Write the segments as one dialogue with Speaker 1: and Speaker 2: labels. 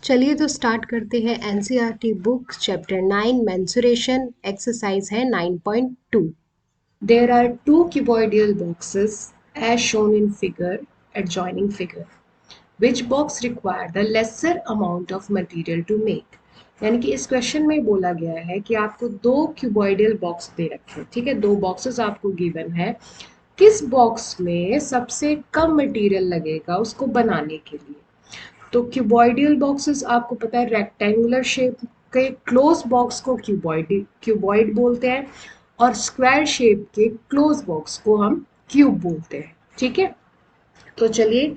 Speaker 1: चलिए तो स्टार्ट करते हैं NCERT book chapter 9 mensuration exercise है 9.2। There are two cuboidal boxes as shown in figure adjoining figure. Which box require the lesser amount of material to make? यानी कि इस question में बोला गया है कि आपको दो क्यूबॉइडल बॉक्स दे रखे हैं, ठीक है, दो बॉक्सेस आपको गिवन है। किस बॉक्स में सबसे कम मटेरियल लगेगा उसको बनाने के लिए? तो क्यूबॉइडल बॉक्सेस आपको पता है रेक्टेंगुलर शेप के क्लोज बॉक्स को क्यूबॉइड बोलते हैं और स्क्वायर शेप के क्लोज बॉक्स को हम क्यूब बोलते हैं, ठीक है। तो चलिए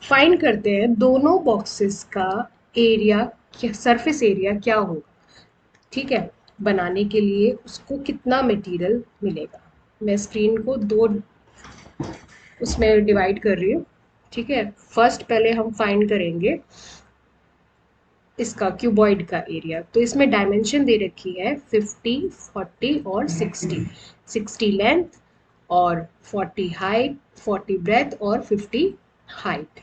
Speaker 1: फाइंड करते हैं दोनों बॉक्सेस का एरिया, सरफेस एरिया क्या होगा, ठीक है। बनाने के लिए उसको कितना मटेरियल मिलेगा। मैं स्क्रीन को दो उसमें डिवाइड कर रही हूँ, ठीक है। फर्स्ट पहले हम फाइंड करेंगे इसका क्यूबॉइड का एरिया। तो इसमें डायमेंशन दे रखी है 50, 40 और 60। 60 लेंथ और 40 हाइट, 40 ब्रेथ और 50 हाइट।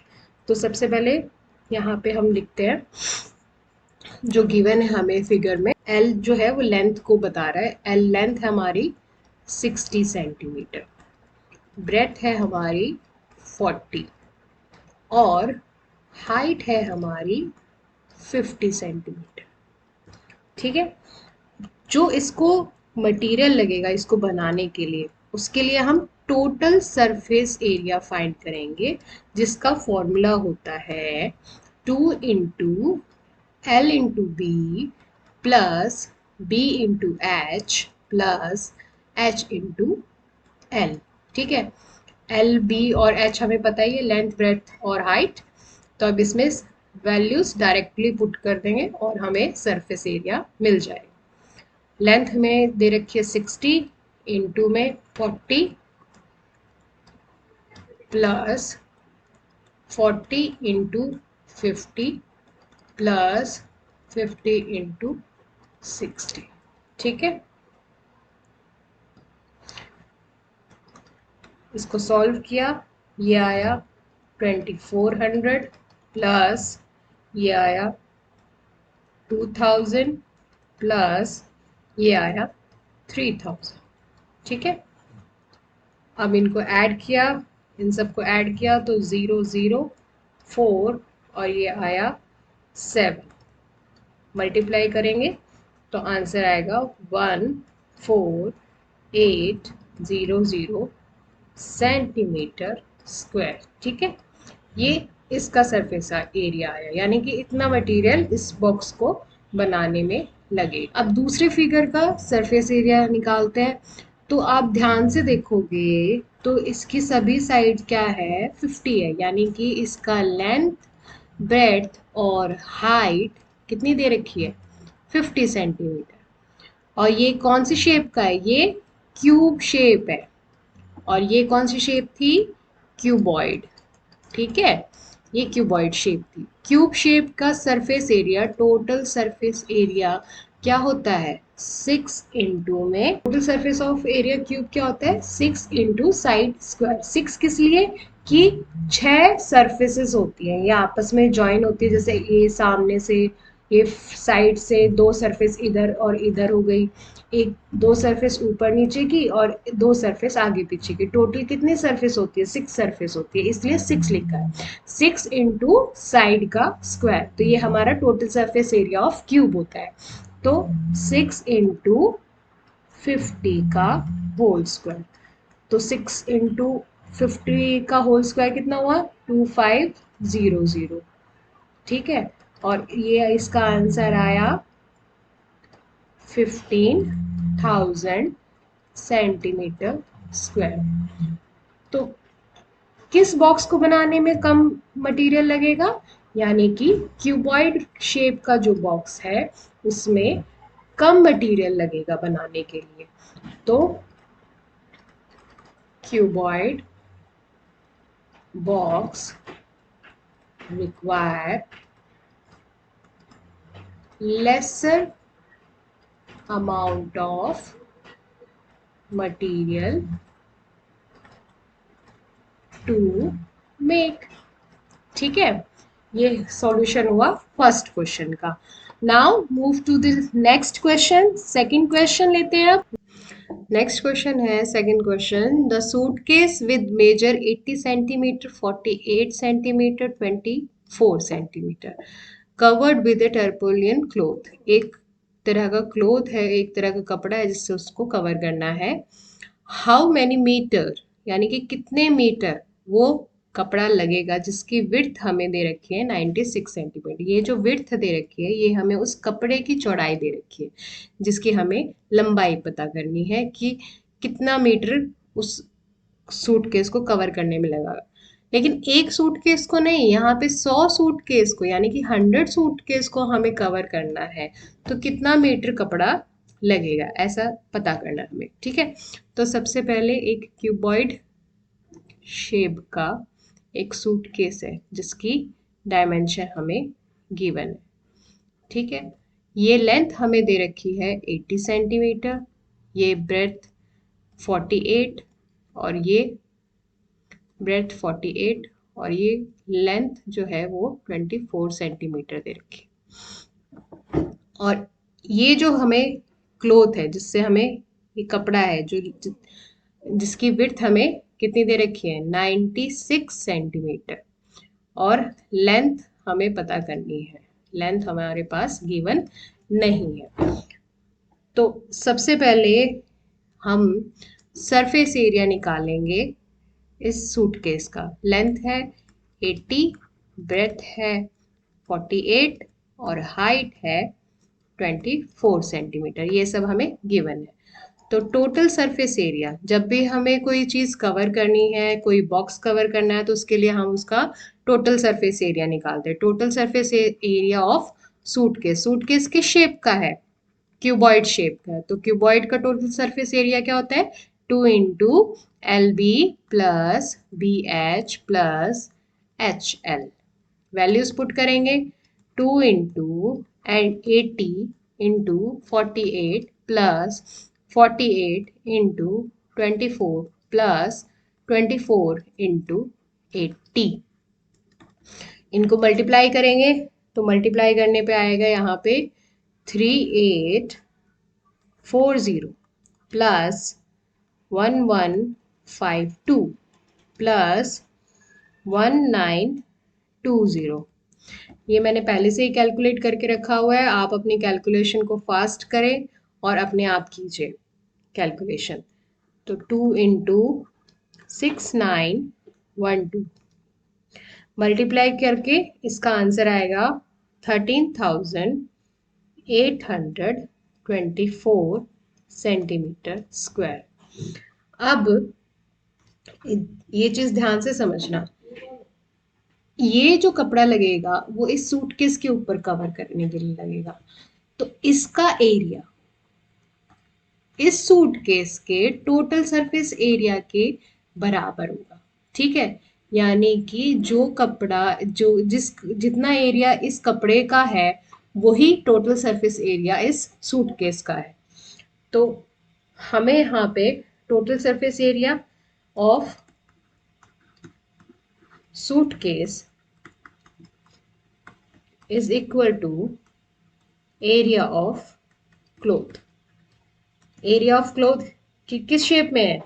Speaker 1: तो सबसे पहले यहाँ पे हम लिखते हैं जो गिवन है हमें फिगर में, एल जो है वो लेंथ को बता रहा है। एल लेंथ है हमारी 60 सेंटीमीटर, ब्रेथ है हमारी 40 और हाइट है हमारी 50 सेंटीमीटर, ठीक है। जो इसको मटेरियल लगेगा इसको बनाने के लिए, उसके लिए हम टोटल सरफेस एरिया फाइंड करेंगे, जिसका फॉर्मूला होता है 2 into L into B plus B into H plus H into L, ठीक है। एल बी और एच हमें पता ही है, लेंथ ब्रेथ और हाइट। तो अब इसमें वैल्यूज डायरेक्टली पुट कर देंगे और हमें सरफेस एरिया मिल जाएगा। लेंथ में दे रखी है 60 इंटू में 40 प्लस 40 इंटू 50 प्लस 50 इंटू 60, ठीक है। इसको सॉल्व किया, ये आया 2400 प्लस ये आया 2000 प्लस ये आया 3000, ठीक है। अब इनको ऐड किया, इन सबको ऐड किया तो 0 0 4 और ये आया 7। मल्टीप्लाई करेंगे तो आंसर आएगा 1480 सेंटीमीटर स्क्वायर, ठीक है। ये इसका सरफेस एरिया आया, यानी कि इतना मटेरियल इस बॉक्स को बनाने में लगे। अब दूसरे फिगर का सरफेस एरिया निकालते हैं। तो आप ध्यान से देखोगे तो इसकी सभी साइड क्या है, 50 है, यानी कि इसका लेंथ ब्रेड्थ और हाइट कितनी दे रखी है, 50 सेंटीमीटर। और ये कौन सी शेप का है, ये क्यूब शेप है। और ये कौन सी शेप थी, क्यूबॉइड, ठीक है। ये क्यूबॉइड शेप थी। क्यूब शेप का surface area, total surface area क्या होता है, 6 इंटू में total surface of area cube क्या होता है, 6 इंटू साइड स्क्वायर। 6 किस लिए कि 6 सरफेसेस होती हैं, ये आपस में ज्वाइन होती है। जैसे ये सामने से, ये साइड से दो सरफेस इधर और इधर हो गई, एक दो सरफेस ऊपर नीचे की और दो सरफेस आगे पीछे की। टोटल कितनी सरफेस होती है, 6 सरफेस होती है, इसलिए 6 लिखा है। 6 इंटू साइड का स्क्वायर, तो ये हमारा total surface area of cube होता है। तो 6 इंटू 50 का होल स्क्वायर, तो 6 इंटू 50 का होल स्क्वायर कितना हुआ, 2500, ठीक है। और ये इसका आंसर आया 15,000 सेंटीमीटर स्क्वायर। तो किस बॉक्स को बनाने में कम मटेरियल लगेगा, यानी कि क्यूबॉइड शेप का जो बॉक्स है उसमें कम मटेरियल लगेगा बनाने के लिए। तो cuboid box require lesser amount of material to make, ठीक है। ये सॉल्यूशन हुआ फर्स्ट क्वेश्चन का। Now move to the next question, second question लेते हैं अब। नेक्स्ट क्वेश्चन है second question, the suitcase with measure 80 centimetre, 48 centimetre, 24 centimetre, covered with a tarpaulin cloth. एक तरह का क्लोथ है, एक तरह का कपड़ा है जिससे उसको कवर करना है। हाउ मैनी मीटर, यानी कि कितने मीटर वो कपड़ा लगेगा, जिसकी विड्थ हमें दे रखी है 96 सेंटीमीटर। ये जो विड्थ दे रखी है ये हमें उस कपड़े की चौड़ाई दे रखी है, जिसकी हमें लंबाई पता करनी है कि कितना मीटर उस सूटकेस को कवर करने में लगा। लेकिन एक सूटकेस को नहीं, यहाँ पे 100 सूटकेस को यानी कि 100 सूटकेस को हमें कवर करना है, तो कितना मीटर कपड़ा लगेगा ऐसा पता करना हमें। ठीक है, तो सबसे पहले एक क्यूबॉइड शेप का एक सूटकेस है जिसकी डायमेंशन हमें गिवन है। ठीक है, ये लेंथ हमें दे रखी है 80 सेंटीमीटर, ये ब्रेथ 48 और ये ब्रेथ 48 और ये लेंथ जो है वो 24 सेंटीमीटर दे रखी है। और ये जो हमें क्लोथ है जिससे हमें, ये कपड़ा है जो जिसकी विड्थ हमें कितनी दे रखी है 96 सेंटीमीटर, और लेंथ हमें पता करनी है। लेंथ हमारे पास गिवन नहीं है। तो सबसे पहले हम सरफेस एरिया निकालेंगे इस सूटकेस का। लेंथ है 80, ब्रेथ है 48 और हाइट है 24 सेंटीमीटर। ये सब हमें गिवन है। तो टोटल सरफेस एरिया, जब भी हमें कोई चीज़ कवर करनी है, कोई बॉक्स कवर करना है, तो उसके लिए हम उसका टोटल सरफेस एरिया निकालते हैं। Total surface area of suitcase, suitcase किस शेप का है, क्यूबॉइड शेप का है, तो क्यूबॉइड का टोटल सरफेस एरिया क्या होता है 2 into L B plus B H plus H L. Values put करेंगे, 2 into and 80 into 48 plus 48 into 24 plus 24 into 80। इनको मल्टीप्लाई करेंगे तो मल्टीप्लाई करने पे आएगा यहाँ पे 3840 प्लस 1152 प्लस 1920। ये मैंने पहले से ही कैलकुलेट करके रखा हुआ है, आप अपनी कैलकुलेशन को फास्ट करें और अपने आप कीजिए कैलकुलेशन। तो 2 इंटू 6912 मल्टीप्लाई करके इसका आंसर आएगा 13,824 सेंटीमीटर स्क्वायर। अब ये चीज ध्यान से समझना, ये जो कपड़ा लगेगा वो इस सूटकेस के ऊपर कवर करने के लिए लगेगा, तो इसका एरिया इस सूटकेस के टोटल सरफेस एरिया के बराबर होगा। ठीक है, यानी कि जो कपड़ा जो जितना एरिया इस कपड़े का है वही टोटल सरफेस एरिया इस सूटकेस का है। तो हमें यहाँ पे total surface area of suitcase is equal to area of cloth. Area of cloth किस शेप में है,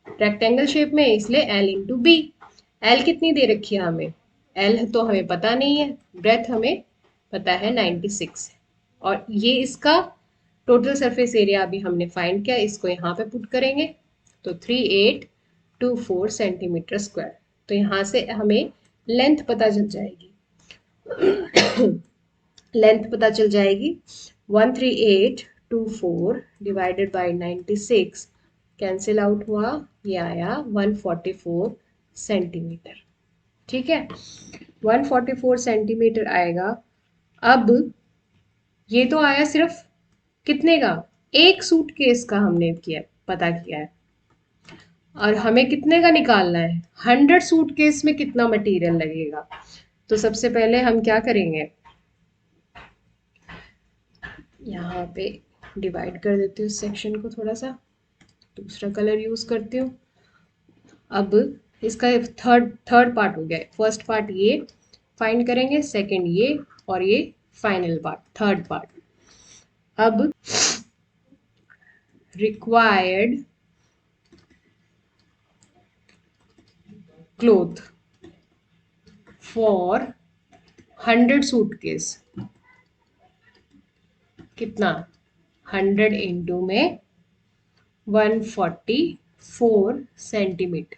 Speaker 1: रेक्टेंगल शेप में है, इसलिए एल इंटू बी। एल कितनी दे रखी है हमें, एल तो हमें पता नहीं है, ब्रेथ हमें पता है 96 है, और ये इसका टोटल सरफेस एरिया अभी हमने फाइंड किया, इसको यहाँ पे पुट करेंगे तो 3824 सेंटीमीटर स्क्वायर। तो यहाँ से हमें लेंथ पता चल जाएगी लेंथ पता चल जाएगी 13824 डिवाइडेड बाय 96, कैंसिल आउट हुआ, ये आया 144 सेंटीमीटर। ठीक है, 144 सेंटीमीटर आएगा। अब ये तो आया सिर्फ कितने का, एक सूटकेस का हमने किया पता किया है, और हमें कितने का निकालना है 100 सूटकेस में कितना मटेरियल लगेगा। तो सबसे पहले हम क्या करेंगे, यहाँ पे डिवाइड कर देती हूँ इस सेक्शन को, थोड़ा सा दूसरा कलर यूज करती हूँ। अब इसका थर्ड पार्ट हो गया, फर्स्ट पार्ट ये फाइंड करेंगे, सेकंड ये, और ये फाइनल पार्ट, थर्ड पार्ट। अब रिक्वायर्ड क्लोथ फॉर 100 सूटकेस, कितना 100 इंटू में 144 सेंटीमीटर,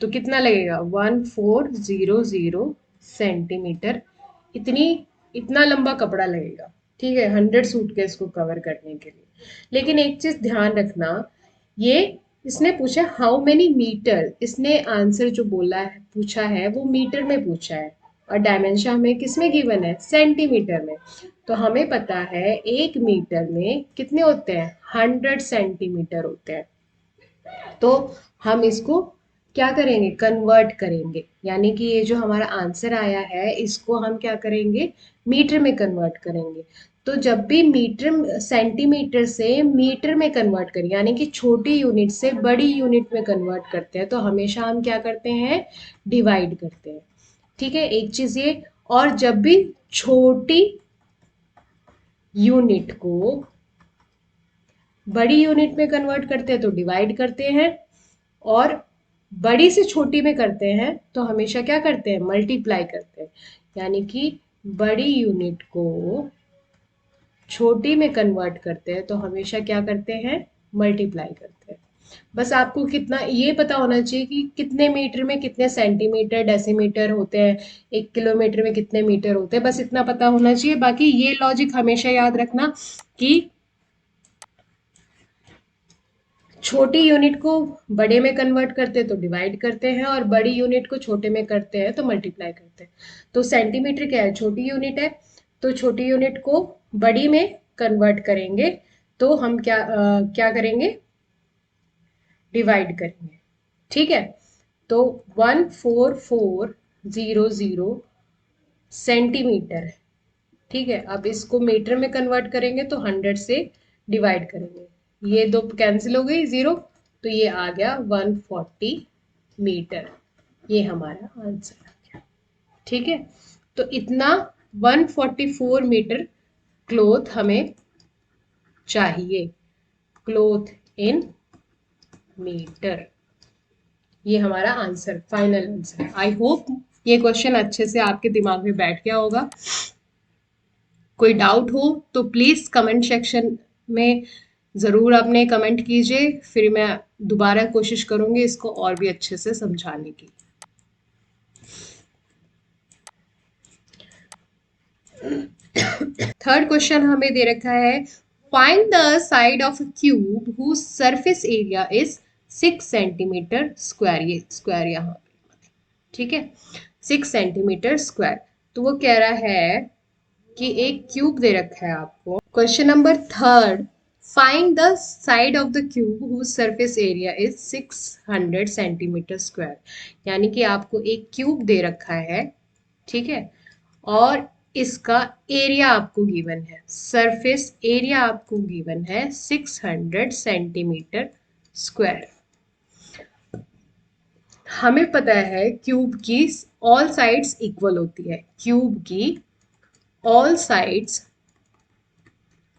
Speaker 1: तो कितना लगेगा 1400 सेंटीमीटर, इतनी इतना लंबा कपड़ा लगेगा, ठीक है, 100 सूटकेस को कवर करने के लिए। लेकिन एक चीज ध्यान रखना, ये इसने पूछा हाउ मेनी मीटर, इसने आंसर जो बोला है पूछा है वो मीटर में पूछा है, और डायमेंशन हमें किसमें गिवन है, सेंटीमीटर में। तो हमें पता है 1 मीटर में कितने होते हैं, 100 सेंटीमीटर होते हैं। तो हम इसको क्या करेंगे, कन्वर्ट करेंगे, यानी कि ये जो हमारा आंसर आया है इसको हम क्या करेंगे, मीटर में कन्वर्ट करेंगे। तो जब भी मीटर सेंटीमीटर से मीटर में कन्वर्ट करें, यानी कि छोटी यूनिट से बड़ी यूनिट में कन्वर्ट करते हैं, तो हमेशा हम क्या करते हैं, डिवाइड करते हैं, ठीक है, एक चीज ये। और जब भी छोटी यूनिट को बड़ी यूनिट में कन्वर्ट करते हैं तो डिवाइड करते हैं, और बड़ी से छोटी में करते हैं तो हमेशा क्या करते हैं, मल्टीप्लाई करते हैं। यानी कि बड़ी यूनिट को छोटी में कन्वर्ट करते हैं तो हमेशा क्या करते हैं, मल्टीप्लाई करते हैं। बस आपको कितना ये पता होना चाहिए कि कितने मीटर में कितने सेंटीमीटर डेसीमीटर होते हैं, 1 किलोमीटर में कितने मीटर होते हैं, बस इतना पता होना चाहिए। बाकी ये लॉजिक हमेशा याद रखना कि छोटी यूनिट को बड़े में कन्वर्ट करते हैं तो डिवाइड करते हैं, और बड़ी यूनिट को छोटे में करते हैं तो मल्टीप्लाई करते हैं। तो सेंटीमीटर क्या है, छोटी यूनिट है, तो छोटी यूनिट को बड़ी में कन्वर्ट करेंगे तो हम क्या करेंगे, डिवाइड करेंगे, ठीक है। तो 14400 सेंटीमीटर है, ठीक है। अब इसको मीटर में कन्वर्ट करेंगे तो 100 से डिवाइड करेंगे, ये दो कैंसिल हो गई, जीरो, तो ये आ गया 140 मीटर, ये हमारा आंसर आ गया, ठीक है। तो इतना 144 मीटर क्लोथ हमें चाहिए, क्लोथ इन मीटर, ये हमारा answer, final answer. I hope ये क्वेश्चन अच्छे से आपके दिमाग में बैठ गया होगा। कोई डाउट हो तो प्लीज कमेंट सेक्शन में ज़रूर अपने कमेंट कीजिए, फिर मैं दोबारा कोशिश करूंगी इसको और भी अच्छे से समझाने की। थर्ड क्वेश्चन हमें दे रखा है, find the side of a cube whose surface area is 6 centimetre square, ये स्क्वायर यहाँ पे, ठीक है, 6 सेंटीमीटर स्क्वायर। तो वो कह रहा है कि एक क्यूब दे रखा है आपको। Question number third, find the side of the cube whose surface area is 600 centimetre square, यानी कि आपको एक क्यूब दे रखा है, ठीक है, और इसका एरिया आपको गिवन है, सरफेस एरिया आपको गिवन है 600 सेंटीमीटर स्क्वायर। हमें पता है क्यूब की ऑल साइड्स इक्वल होती है, क्यूब की ऑल साइड्स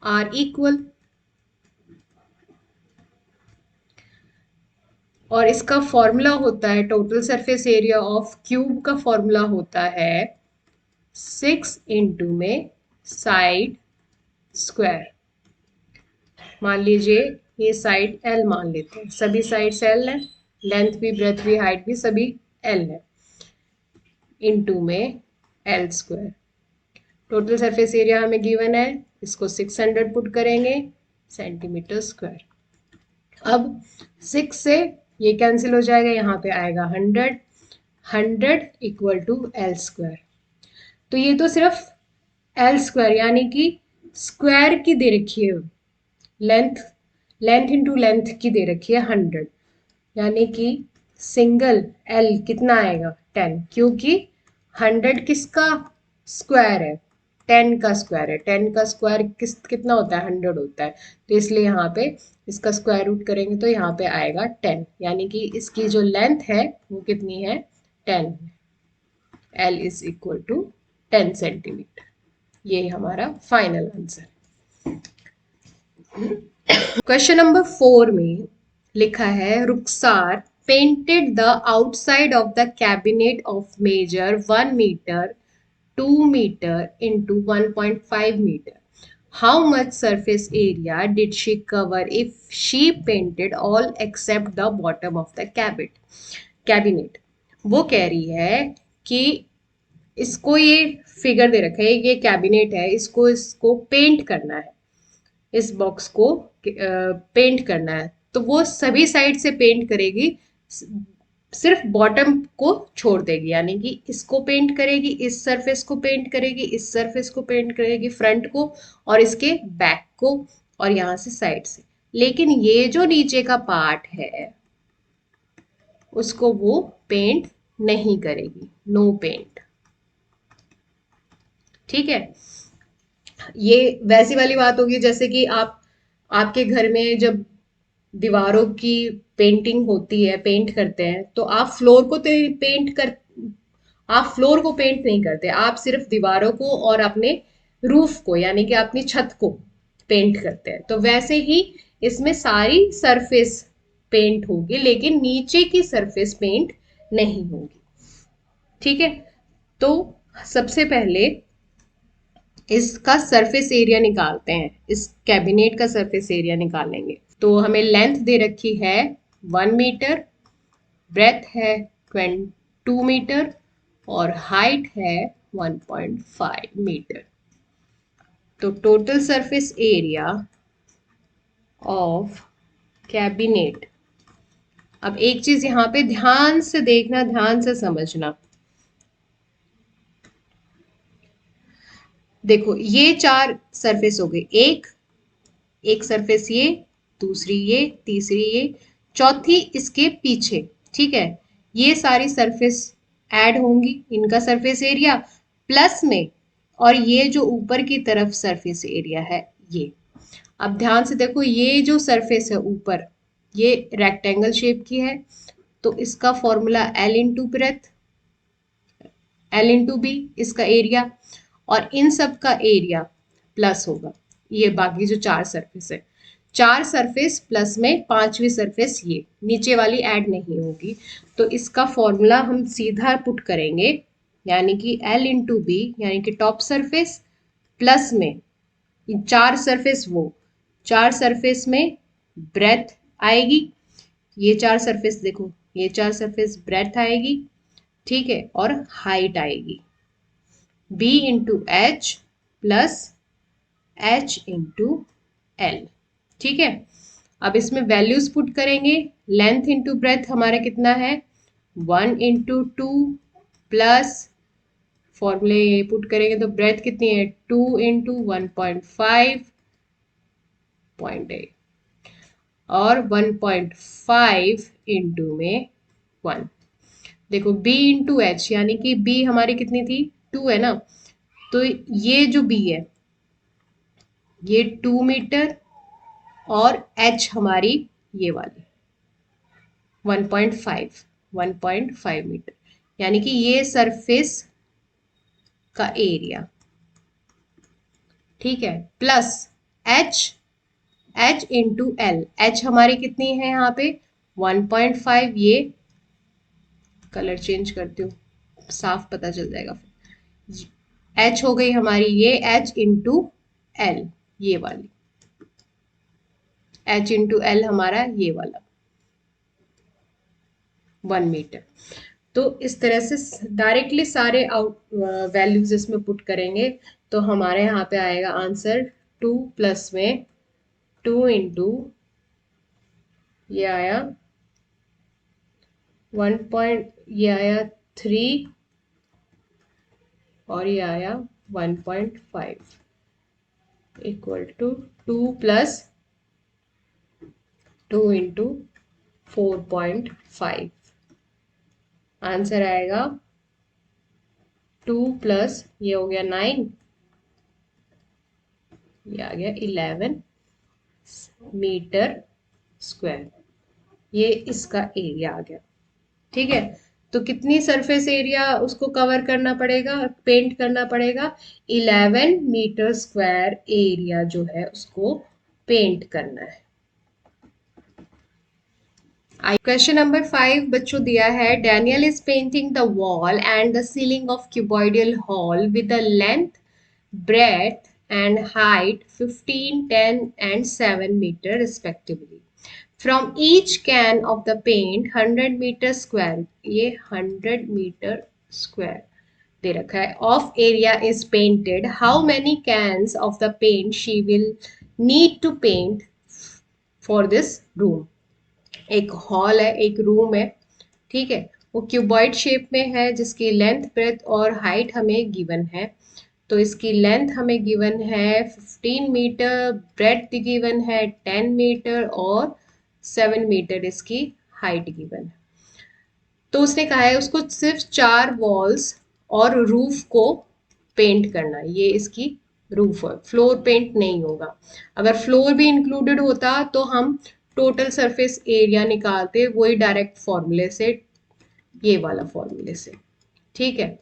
Speaker 1: आर इक्वल, और इसका फॉर्मूला होता है, total surface area of cube का फॉर्मूला होता है 6 इंटू में साइड स्क्वायर। मान लीजिए ये साइड L मान लेते हैं, सभी साइड्स L है, लेंथ भी ब्रेथ भी हाइट भी सभी L है, इंटू में L square. Total surface area हमें गिवन है, इसको 600 पुट करेंगे सेंटीमीटर स्क्वायर। अब 6 से ये कैंसिल हो जाएगा, यहाँ पे आएगा 100, 100 इक्वल टू L स्क्वायर। तो ये तो सिर्फ L स्क्वायर यानी कि स्क्वायर की दे रखी है, लेंथ, लेंथ इंटू लेंथ की दे रखी है 100, यानी कि सिंगल L कितना आएगा 10, क्योंकि 100 किसका स्क्वायर है, 10 का स्क्वायर है, 10 का स्क्वायर कितना होता है, 100 होता है, तो इसलिए यहाँ पे इसका स्क्वायर रूट करेंगे तो यहाँ पे आएगा 10, यानी कि इसकी जो लेंथ है वो कितनी है 10। L is equal to 10 centimetre. ये हमारा फाइनल आंसर। क्वेश्चन नंबर 4 में लिखा है Rukhsar painted the outside of the cabinet of measure 1 meter 2 meter into 1.5 meter. How much surface area did she cover if she painted all except the bottom of the cabinet? वो कह रही है कि इसको ये फिगर दे रखा है, ये कैबिनेट है, इसको पेंट करना है, इस बॉक्स को पेंट करना है, तो वो सभी साइड से पेंट करेगी, सिर्फ बॉटम को छोड़ देगी, यानी कि इसको पेंट करेगी, इस सरफेस को पेंट करेगी, इस सरफेस को पेंट करेगी, फ्रंट को और इसके बैक को और यहाँ से साइड से, लेकिन ये जो नीचे का पार्ट है उसको वो पेंट नहीं करेगी, नो पेंट। ठीक है, ये वैसी वाली बात होगी जैसे कि आपके घर में जब दीवारों की पेंटिंग होती है, पेंट करते हैं, तो आप फ्लोर को पेंट नहीं करते, आप सिर्फ दीवारों को और अपने रूफ को यानी कि अपनी छत को पेंट करते हैं। तो वैसे ही इसमें सारी सरफेस पेंट होगी लेकिन नीचे की सरफेस पेंट नहीं होगी। ठीक है, तो सबसे पहले इसका सरफेस एरिया निकालते हैं, इस कैबिनेट का सरफेस एरिया निकालेंगे। तो हमें लेंथ दे रखी है 1 मीटर, ब्रेथ है 2 मीटर और हाइट है 1.5 मीटर। तो total surface area of cabinet, अब एक चीज यहाँ पे ध्यान से देखना, ध्यान से समझना। देखो ये 4 सरफेस हो गई, एक सरफेस ये, दूसरी ये, तीसरी ये, चौथी इसके पीछे। ठीक है, ये सारी सरफेस ऐड होंगी, इनका सरफेस एरिया प्लस में, और ये जो ऊपर की तरफ सरफेस एरिया है ये। अब ध्यान से देखो, ये जो सरफेस है ऊपर, ये रेक्टेंगल शेप की है, तो इसका formula L into breadth, L into B इसका एरिया, और इन सब का एरिया प्लस होगा ये बाकी जो 4 सरफेस है, 4 सरफेस प्लस में 5वीं सरफेस ये नीचे वाली ऐड नहीं होगी। तो इसका फॉर्मूला हम सीधा पुट करेंगे, यानी कि L इंटू बी यानी कि टॉप सरफेस प्लस में 4 सरफेस, वो 4 सरफेस में ब्रेथ आएगी, ये 4 सरफेस देखो, ये 4 सरफेस ब्रेथ आएगी। ठीक है, और हाइट आएगी b into H plus h into L. ठीक है, अब इसमें वैल्यूज पुट करेंगे, लेंथ इंटू ब्रेथ हमारा कितना है 1 इंटू 2 प्लस फॉर्मूले पुट करेंगे तो ब्रेथ कितनी है 2 इंटू 1.5 और 1.5 इंटू में 1। देखो b इंटू एच यानी कि b हमारी कितनी थी 2 है ना, तो ये जो b है ये 2 मीटर और h हमारी ये वाली 1.5 मीटर, यानी कि ये सरफेस का एरिया। ठीक है, plus h into L, h हमारी कितनी है यहाँ पे 1.5, ये कलर चेंज करती हूँ साफ पता चल जाएगा फिर, h हो गई हमारी ये h इंटू एल, ये वाली h इंटू एल हमारा ये वाला 1 मीटर। तो इस तरह से डायरेक्टली सारे वैल्यूज इसमें पुट करेंगे तो हमारे यहाँ पे आएगा आंसर 2 प्लस में 2 इंटू ये आया 1 पॉइंट, ये आया 3 और ये आया 1.5 equal to 2 plus 2 into 4.5। Answer आएगा 2 प्लस ये हो गया 9, ये आ गया 11 मीटर स्क्वायर, ये इसका एरिया आ गया। ठीक है, तो कितनी सरफेस एरिया उसको कवर करना पड़ेगा, पेंट करना पड़ेगा? 11 मीटर स्क्वायर एरिया जो है उसको पेंट करना है। क्वेश्चन नंबर 5 बच्चों दिया है, Daniel is painting the wall and the ceiling of cuboidal hall with the length, breadth and height 15, 10 and 7 meter respectively. From each can of the paint 100 meter square, ये 100 meter square दे रखा है, of area is painted. How many cans of the paint she will need to paint for this room? एक hall है, एक room है, ठीक है, वो क्यूबॉइड शेप में है जिसकी लेंथ, ब्रेथ और हाइट हमें गिवन है। तो इसकी लेंथ हमें गिवन है 15 मीटर, ब्रेथ गिवन है 10 मीटर और 7 मीटर इसकी हाइट गिवन है। तो उसने कहा है उसको सिर्फ 4 वॉल्स और रूफ को पेंट करना है। ये इसकी रूफ है, फ्लोर पेंट नहीं होगा। अगर फ्लोर भी इंक्लूडेड होता तो हम टोटल सरफेस एरिया निकालते, वही डायरेक्ट फॉर्मूले से, ये वाला फॉर्मूले से, ठीक है।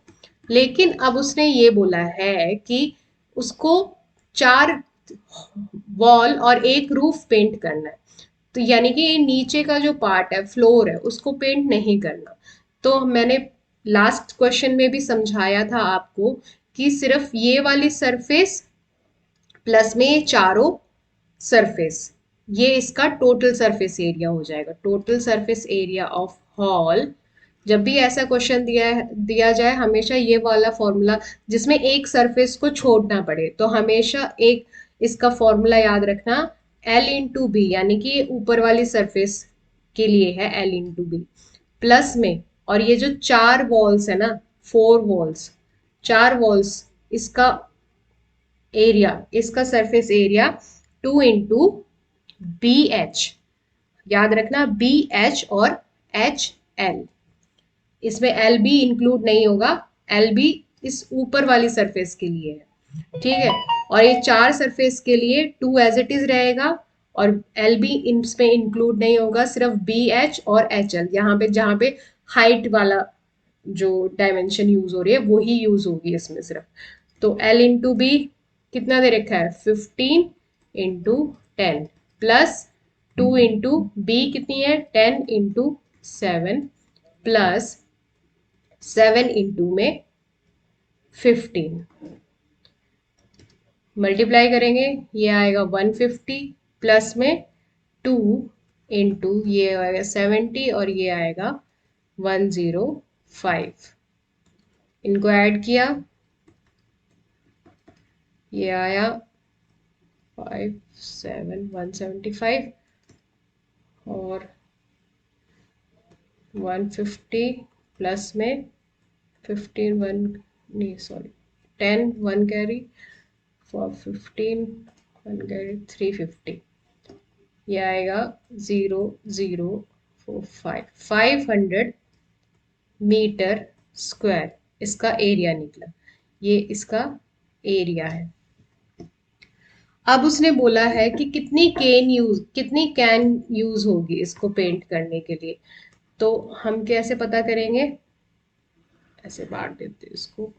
Speaker 1: लेकिन अब उसने ये बोला है कि उसको 4 वॉल और एक रूफ पेंट करना है। तो यानी कि नीचे का जो पार्ट है, फ्लोर है, उसको पेंट नहीं करना। तो मैंने लास्ट क्वेश्चन में भी समझाया था आपको कि सिर्फ ये वाली सरफेस प्लस में ये चारों सरफेस, ये इसका टोटल सरफेस एरिया हो जाएगा। Total surface area of hall, जब भी ऐसा क्वेश्चन दिया जाए हमेशा ये वाला फॉर्मूला, जिसमें एक सरफेस को छोड़ना पड़े, तो हमेशा एक इसका फॉर्मूला याद रखना, L इंटू बी, यानी कि ऊपर वाली सरफेस के लिए है L इंटू बी, प्लस में, और ये जो 4 वॉल्स है ना, 4 वॉल्स, 4 वॉल्स, इसका एरिया, इसका surface area 2 into B H, याद रखना बी एच और एच एल, इसमें एल बी इंक्लूड नहीं होगा, एल बी इस ऊपर वाली सरफेस के लिए है, ठीक है। और ये 4 सरफेस के लिए 2 एज इट इज रहेगा, और एल बी इसमें इंक्लूड नहीं होगा, सिर्फ बी एच और एच एल, यहाँ पे जहाँ पे हाइट वाला जो डायमेंशन यूज हो रही है वही यूज होगी इसमें सिर्फ। तो एल इंटू बी कितना दे रखा है, 15 इंटू 10 प्लस 2 इंटू बी कितनी है, 10 इंटू 7 प्लस 7 इंटू में 15, मल्टीप्लाई करेंगे, ये आएगा 150 प्लस में 2 इंटू ये आएगा 70 और ये आएगा 105, इनको ऐड किया, ये आया 175 और 150 प्लस में 15 1 नहीं सॉरी 10 1 कैरी फॉर 15 1 कैरी 350, ये आएगा 0045, 500 मीटर स्क्वायर इसका एरिया निकला, ये इसका एरिया है। अब उसने बोला है कि कितनी कैन यूज होगी इसको पेंट करने के लिए। तो हम कैसे पता करेंगे, ऐसे बांट देते हैं इसको,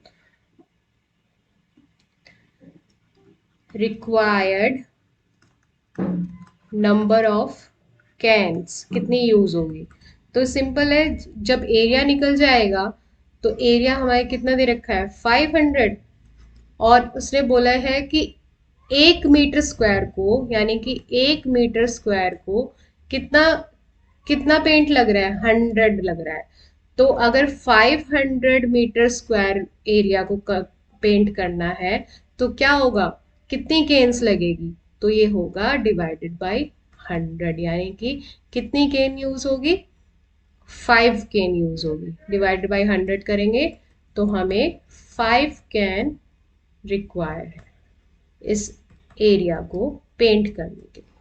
Speaker 1: रिक्वायर्ड नंबर ऑफ कैन्स कितनी यूज होगी। तो सिंपल है, जब एरिया निकल जाएगा तो एरिया हमारे कितना दे रखा है 500, और उसने बोला है कि 1 मीटर स्क्वायर को, यानी कि 1 मीटर स्क्वायर को कितना कितना पेंट लग रहा है, 100 लग रहा है। तो अगर 500 मीटर स्क्वायर एरिया को पेंट करना है तो क्या होगा, कितनी केन्स लगेगी, तो ये होगा डिवाइडेड बाय 100, यानी कि कितनी केन यूज होगी, 5 केन यूज होगी, डिवाइडेड बाय 100 करेंगे तो हमें 5 कैन रिक्वायर है इस एरिया को पेंट करने के लिए,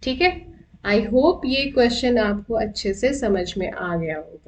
Speaker 1: ठीक है। आई होप ये क्वेश्चन आपको अच्छे से समझ में आ गया होगा।